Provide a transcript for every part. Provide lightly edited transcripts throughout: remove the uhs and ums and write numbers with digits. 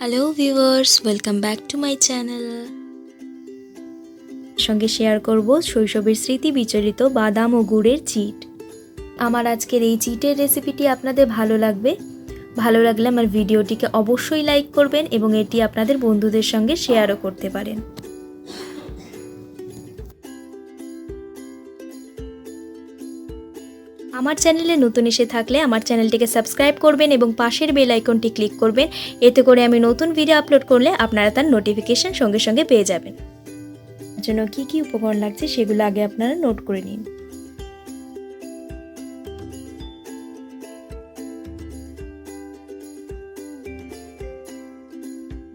Hello viewers, welcome back to my channel. সঙ্গে share করব শৈশবের স্মৃতি বিচরিত বাদাম ও গুড়ের চিট। আমার আজকের এই চিটের রেসিপিটি আপনাদের ভালো লাগবে। ভালো লাগলে আমার ভিডিওটিকে অবশ্যই লাইক করবেন এবং এটি আপনাদের বন্ধুদের সঙ্গে শেয়ারও করতে পারেন। আমার চ্যানেলে নতুন এসে থাকলে আমার চ্যানেলটিকে সাবস্ক্রাইব করবেন এবং পাশের বেল আইকনটি ক্লিক করবেন। এতে করে আমি নতুন ভিডিও আপলোড করলে আপনারা তার নোটিফিকেশন সঙ্গে সঙ্গে পেয়ে যাবেন। এর জন্য কি কি উপকরণ লাগছে সেগুলো আগে আপনারা নোট করে নিন।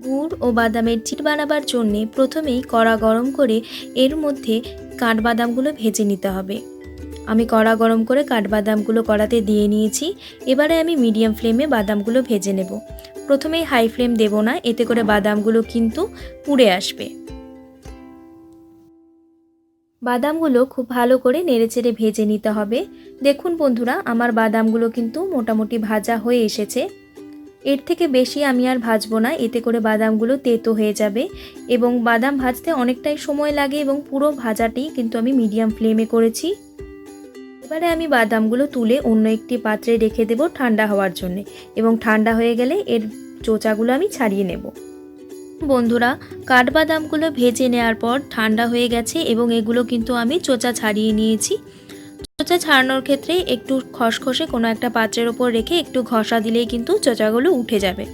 গুড় ও বাদামের চিট বানাবার জন্য প্রথমেই কড়া গরম করে এর মধ্যে কাঠবাদামগুলো ভেজে নিতে হবে। আমি কড়া গরম করে কাঠবাদামগুলো কড়াতে দিয়ে নিয়েছি। এবারে আমি মিডিয়াম ফ্লেমে বাদামগুলো ভেজে নেব। প্রথমেই হাই ফ্লেম দেব না, এতে করে বাদামগুলো কিন্তু পুড়ে আসবে। বাদামগুলো খুব ভালো করে নেড়েচেড়ে ভেজে নিতে হবে। দেখুন বন্ধুরা, আমার বাদামগুলো কিন্তু মোটামুটি ভাজা হয়ে এসেছে। এর থেকে বেশি আমি আর ভাজবো না, এতে করে বাদামগুলো তেতো হয়ে যাবে এবং বাদাম ভাজতে অনেকটাই সময় লাগে এবং পুরো ভাজাটি কিন্তু আমি মিডিয়াম ফ্লেমে করেছি। এবারে আমি বাদামগুলো তুলে অন্য একটি পাত্রে রেখে দেব ঠান্ডা হওয়ার জন্য এবং ঠান্ডা হয়ে গেলে এর চোচাগুলো আমি ছাড়িয়ে নেব। বন্ধুরা, কাঠবাদামগুলো ভেজে নেওয়ার পর ঠান্ডা হয়ে গেছে এবং এগুলো কিন্তু আমি চোচা ছাড়িয়ে নিয়েছি। চোচা ছাড়ানোর ক্ষেত্রে একটু খসখসে কোনো একটা পাত্রের ওপর রেখে একটু ঘষা দিলেই কিন্তু চোচাগুলো উঠে যাবে।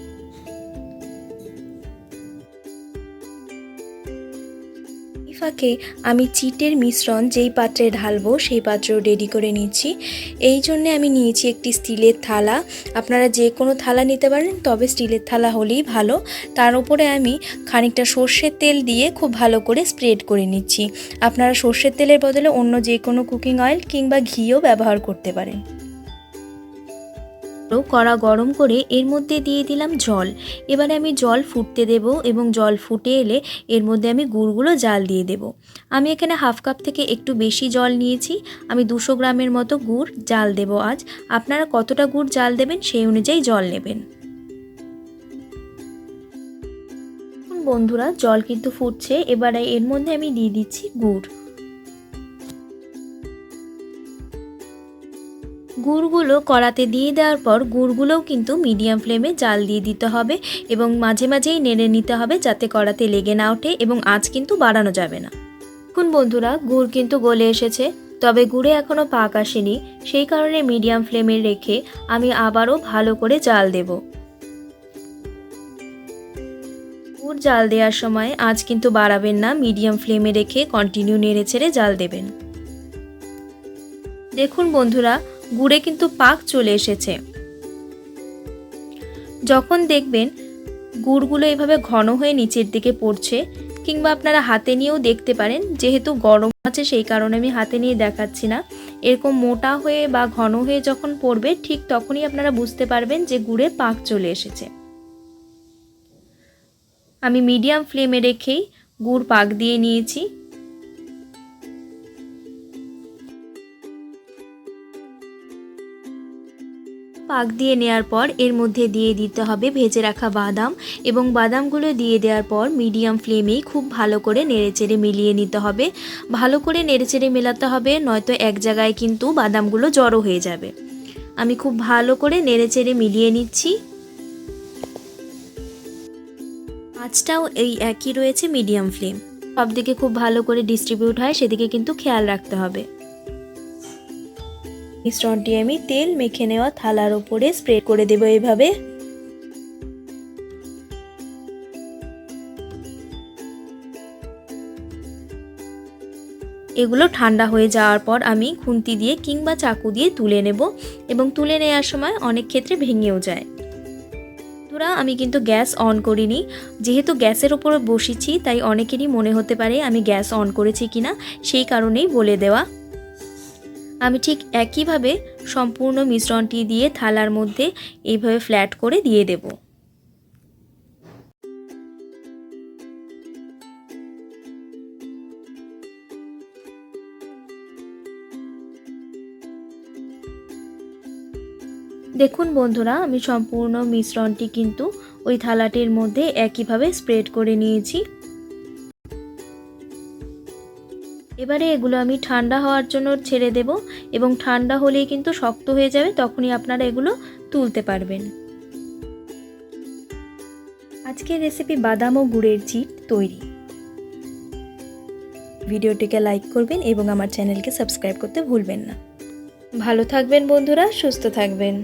ফাঁকে আমি চিটের মিশ্রণ যেই পাত্রে ঢালবো সেই পাত্র রেডি করে নিচ্ছি। এই জন্যে আমি নিয়েছি একটি স্টিলের থালা। আপনারা যে কোনো থালা নিতে পারেন, তবে স্টিলের থালা হলেই ভালো। তার উপরে আমি খানিকটা সর্ষের তেল দিয়ে খুব ভালো করে স্প্রেড করে নিচ্ছি। আপনারা সর্ষের তেলের বদলে অন্য যে কোনো কুকিং অয়েল কিংবা ঘিও ব্যবহার করতে পারেন। কড়া গরম করে এর মধ্যে দিয়ে দিলাম জল। এবারে আমি জল ফুটতে দেব এবং জল ফুটে এলে এর মধ্যে আমি গুড়গুলো জাল দিয়ে দেব। আমি এখানে হাফ কাপ থেকে একটু বেশি জল নিয়েছি। আমি 200 গ্রামের মতো গুড় জাল দেব আজ। আপনারা কতটা গুড় জাল দেবেন সেই অনুযায়ী জল নেবেন। বন্ধুরা, জল কিন্তু ফুটছে। এবারে এর মধ্যে আমি দিয়ে দিচ্ছি গুড়। গুড়গুলো কড়াতে দিয়ে দেওয়ার পর গুড়গুলোও কিন্তু মিডিয়াম ফ্লেমে জাল দিয়ে দিতে হবে এবং মাঝে মাঝেই নেড়ে নিতে হবে যাতে কড়াতে লেগে না ওঠে এবং আঁচ কিন্তু বাড়ানো যাবে না। এখন বন্ধুরা, গুড় কিন্তু গলে এসেছে, তবে গুড়ে এখনও পাক আসেনি। সেই কারণে মিডিয়াম ফ্লেমে রেখে আমি আবারও ভালো করে জাল দেব। গুড় জাল দেওয়ার সময় আঁচ কিন্তু বাড়াবেন না, মিডিয়াম ফ্লেমে রেখে কন্টিনিউ নেড়ে ছেড়ে জাল দেবেন। দেখুন বন্ধুরা, গুড়ে কিন্তু পাক চলে এসেছে। যখন দেখবেন গুড়গুলো এভাবে ঘন হয়ে নিচের দিকে পড়ছে, কিংবা আপনারা হাতে নিয়েও দেখতে পারেন, যেহেতু গরম আছে সেই কারণে আমি হাতে নিয়ে দেখাচ্ছি না, এরকম মোটা হয়ে বা ঘন হয়ে যখন পড়বে ঠিক তখনই আপনারা বুঝতে পারবেন যে গুড়ে পাক চলে এসেছে। আমি মিডিয়াম ফ্লেমে রেখেই গুড় পাক দিয়ে নিয়েছি। পাক দিয়ে নেওয়ার পর এর মধ্যে দিয়ে দিতে হবে ভেজে রাখা বাদাম এবং বাদামগুলো দিয়ে দেওয়ার পর মিডিয়াম ফ্লেমেই খুব ভালো করে নেড়েচেড়ে মিলিয়ে নিতে হবে। ভালো করে নেড়েচেড়ে মেলাতে হবে, নয়তো এক জায়গায় কিন্তু বাদামগুলো জড়ো হয়ে যাবে। আমি খুব ভালো করে নেড়েচেড়ে মিলিয়ে নিচ্ছি। আঁচটাও এই একই রয়েছে, মিডিয়াম ফ্লেম। সব দিকে খুব ভালো করে ডিস্ট্রিবিউট হয় সেদিকে কিন্তু খেয়াল রাখতে হবে। মিশ্রণটি আমি তেল মেখে নেওয়া থালার উপরে স্প্রেড করে দেব এইভাবে। এগুলো ঠান্ডা হয়ে যাওয়ার পর আমি খুন্তি দিয়ে কিংবা চাকু দিয়ে তুলে নেব এবং তুলে নেওয়ার সময় অনেক ক্ষেত্রে ভেঙেও যায়। বন্ধুরা, আমি কিন্তু গ্যাস অন করিনি। যেহেতু গ্যাসের উপরে বসেছি তাই অনেকেরই মনে হতে পারে আমি গ্যাস অন করেছি কিনা, সেই কারণেই বলে দেওয়া। আমি ঠিক একইভাবে সম্পূর্ণ মিশ্রণটি দিয়ে থালার মধ্যে এইভাবে ফ্ল্যাট করে দিয়ে দেব। দেখুন বন্ধুরা, আমি সম্পূর্ণ মিশ্রণটি কিন্তু ওই থালাটির মধ্যে একইভাবে স্প্রেড করে নিয়েছি। এবারে এগুলো আমি ঠান্ডা হওয়ার জন্য ছেড়ে দেব এবং ঠান্ডা হলেই কিন্তু শক্ত হয়ে যাবে, তখনই আপনারা এগুলো তুলতে পারবেন। আজকের রেসিপি বাদাম ও গুড়ের চিট তৈরি। ভিডিওটিকে লাইক করবেন এবং আমার চ্যানেলকে সাবস্ক্রাইব করতে ভুলবেন না। ভালো থাকবেন বন্ধুরা, সুস্থ থাকবেন।